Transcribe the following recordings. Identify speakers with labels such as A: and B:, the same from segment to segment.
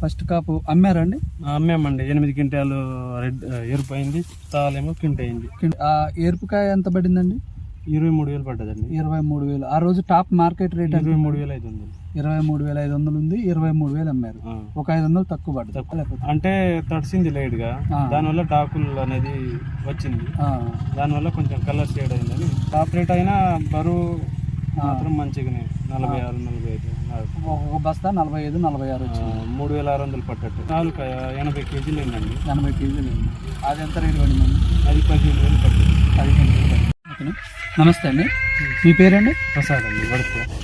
A: First కాపు అమ్మారండి?
B: అమ్మామండి. 8 quintal red ఎరుపు అయింది, తాలేమో కింట అయింది.
A: ఆ ఏర్పుకాయ ఎంత పడిందండి?
B: 23,000 పడ్డదండి.
A: 23,000. ఆ రోజు టాప్ మార్కెట్ రేట్
B: 23,500.
A: 23,500 ఉంది. 23,000 అమ్మారు. ఒక 500 తక్కువ పడ్డది.
B: అంటే తడిసింది లైట్ గా, దానివల్ల డాకులు అనేది వచ్చింది. దానివల్ల కొంచెం కలర్ షేడ్ అయిందని. టాప్ రేట్ అయినా బరువు మాత్రం మంచిగానే 46, 45.
A: ఒక బస్తా 45-46 వచ్చింది.
B: 3,600 పట్టట్టు. 80 కేజీలు అయిందండి.
A: 80 కేజీలు అయింది. అది ఎంత రేటు పడిందండి?
B: అది 15,000 పట్టింది.
A: 15,000. నమస్తే అండి, మీ పేరండి?
B: ప్రసాద్ అండి.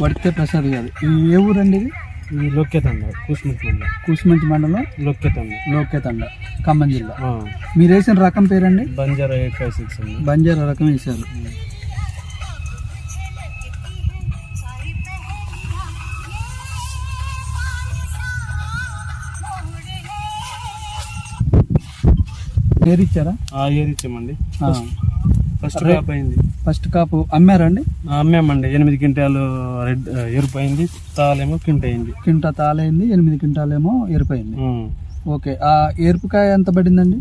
A: వడితే ప్రసాద్ గారు. ఈ ఏ ఊరండి ఇది?
B: ఈ లోక్యతండ,
A: కూసుమంచి మండలం లోక్యతండ, ఖమ్మం జిల్లా. మీరు వేసిన రకం పేరండి?
B: బంజారా 856 అండి.
A: బంజారా రకం వేసారు. ఏరిచ్చారా?
B: ఏరిచ్చామండి. ఫస్ట్ కాపు అయింది.
A: ఫస్ట్ కాపు అమ్మారండి?
B: అమ్మామండి. 8 క్వింటాలు రెడ్ ఎరుపు అయింది, తాలేమో కింట అయింది.
A: కింట తాలైంది, 8 క్వింటాలేమో ఎరుపైంది. ఓకే. ఆ ఏర్పుకాయ ఎంత పడిందండి?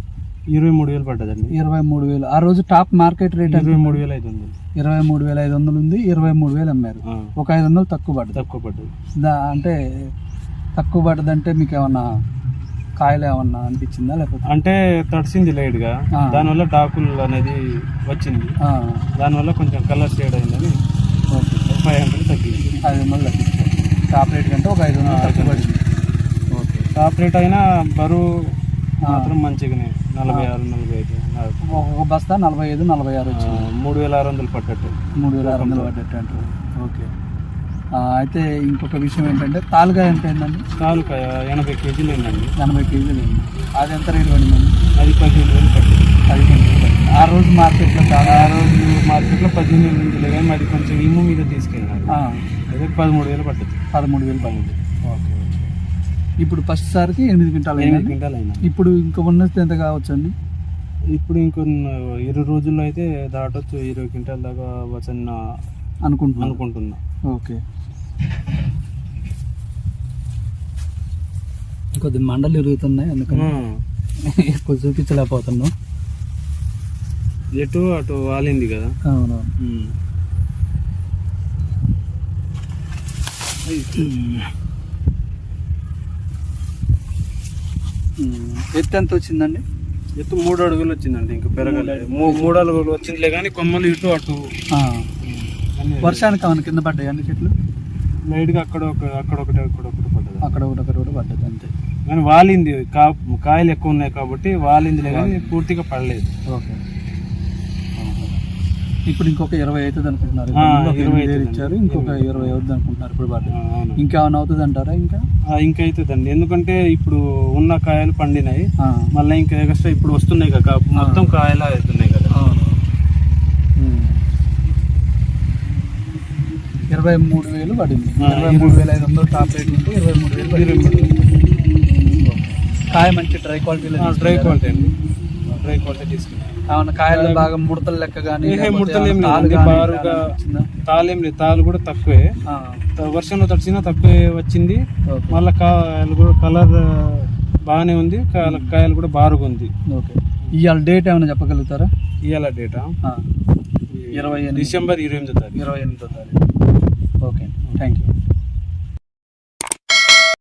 B: 23,000 పడ్డదండి.
A: 23,000. ఆ రోజు టాప్ మార్కెట్ రేట్
B: 23,500.
A: 23,500 ఉంది. 23,000 అమ్మారు. ఒక 500 తక్కువ పడ్డది. అంటే తక్కువ పడ్డదంటే మీకు ఏమన్నా కాయలు ఏమన్నా అనిపించిందా? లేకపోతే
B: అంటే తడిసింది లైట్ గా, దానివల్ల డాకులు అనేది వచ్చింది. దానివల్ల కొంచెం కలర్ షేడ్ అయిందని 500 తగ్గింది.
A: 500 తగ్గించారు. టాప్ రేట్ కంటే ఒక 500 తక్కువ పడింది. ఓకే.
B: టాప్ రేట్ అయినా బరువు మాత్రం మంచిగానే 46, 45.
A: ఒక బస్తా 45-46 వచ్చింది.
B: 3,600 పట్టట్టు.
A: 3,600 పడ్డట్టు అంటారు. ఓకే. అయితే ఇంకొక విషయం ఏంటంటే తాలుకాయ ఎంత అయిందండి?
B: తాలుకాయ 80 కేజీలు అయిందండి.
A: 80 కేజీలు అయింది. అది ఎంత రేటు పడిందండి?
B: అది 15,000 పట్టింది.
A: 15,000 పడింది. ఆ రోజు మార్కెట్లో
B: 15,000 ఉంది, కానీ అది కొంచెం ఇమ్ము మీద తీసుకెళ్ళినారు. అదే 13,000 పట్టింది.
A: 13,000 పడింది. ఓకే. ఇప్పుడు ఫస్ట్ సారికి 8 క్వింటాలు
B: అయినా.
A: ఇప్పుడు ఇంకా ఉన్నది ఎంత కావచ్చు అండి?
B: ఇప్పుడు ఇంకొన్ని 20 రోజుల్లో అయితే దాటొచ్చు, 20 క్వింటాల దాకా వచ్చని అనుకుంటున్నా.
A: ఓకే. కొద్ది మండలు ఇరుగుతున్నాయి, అందుకని ఎక్కువ చూపించలేకపోతున్నాం.
B: ఎటు అటు వాలింది కదా.
A: అవునవును. ఎత్తు ఎంత వచ్చిందండి?
B: ఎత్తు 3 అడుగులు వచ్చిందండి. ఇంకా పెరగలేదు. 3 అడుగులు వచ్చిందిలే, కానీ కొమ్మలు ఇటు అటు.
A: వర్షానికి ఏమైనా కింద పడ్డాయి అన్ని చెట్లు?
B: లైట్గా అక్కడొకటి పడ్డది.
A: అక్కడొకటి పడ్డది అంతే.
B: కానీ వాలింది, కాయలు ఎక్కువ ఉన్నాయి కాబట్టి వాలిందిలే, కానీ పూర్తిగా పడలేదు.
A: ఓకే. ఇప్పుడు ఇంకొక 20 అవుతుంది అనుకుంటున్నారు.
B: 20
A: ఇచ్చారు, ఇంకొక 20 అవుతుంది అనుకుంటున్నారు. ఇప్పుడు పడ్డది. ఇంకేమైనా అవుతుంది అంటారా?
B: ఇంకా అవుతుందండి. ఎందుకంటే ఇప్పుడు ఉన్న కాయలు పండినాయి, మళ్ళీ ఇంకా ఎక్స్ట్రా ఇప్పుడు వస్తున్నాయి కదా, మొత్తం కాయలు అవుతున్నాయి కదా.
A: 23,000 పడింది. 23,500 టాప్ రేట్ ఉంటే 23,000. కాయ మంచి డ్రై క్వాలిటీ
B: అండి. డ్రై క్వాలిటీ తీసుకున్నాం.
A: ఏమన్నా కాయలు బాగా ముడతలు లెక్క కానీ?
B: ముడతలు ఏం లేదు, బారుగా తాలేం లేదు. తాలు కూడా తక్కువే, వర్షంలో తడిచినా తక్కువే వచ్చింది. మళ్ళీ కాయలు కూడా కలర్ బాగానే ఉంది, కాయలు కూడా బారుగా ఉంది.
A: ఓకే. ఇవాళ డేట్ ఏమైనా చెప్పగలుగుతారా?
B: ఇవాళ డేటా
A: 28
B: డిసెంబర్ 28వ తారీఖు.
A: ఓకే. Thank you.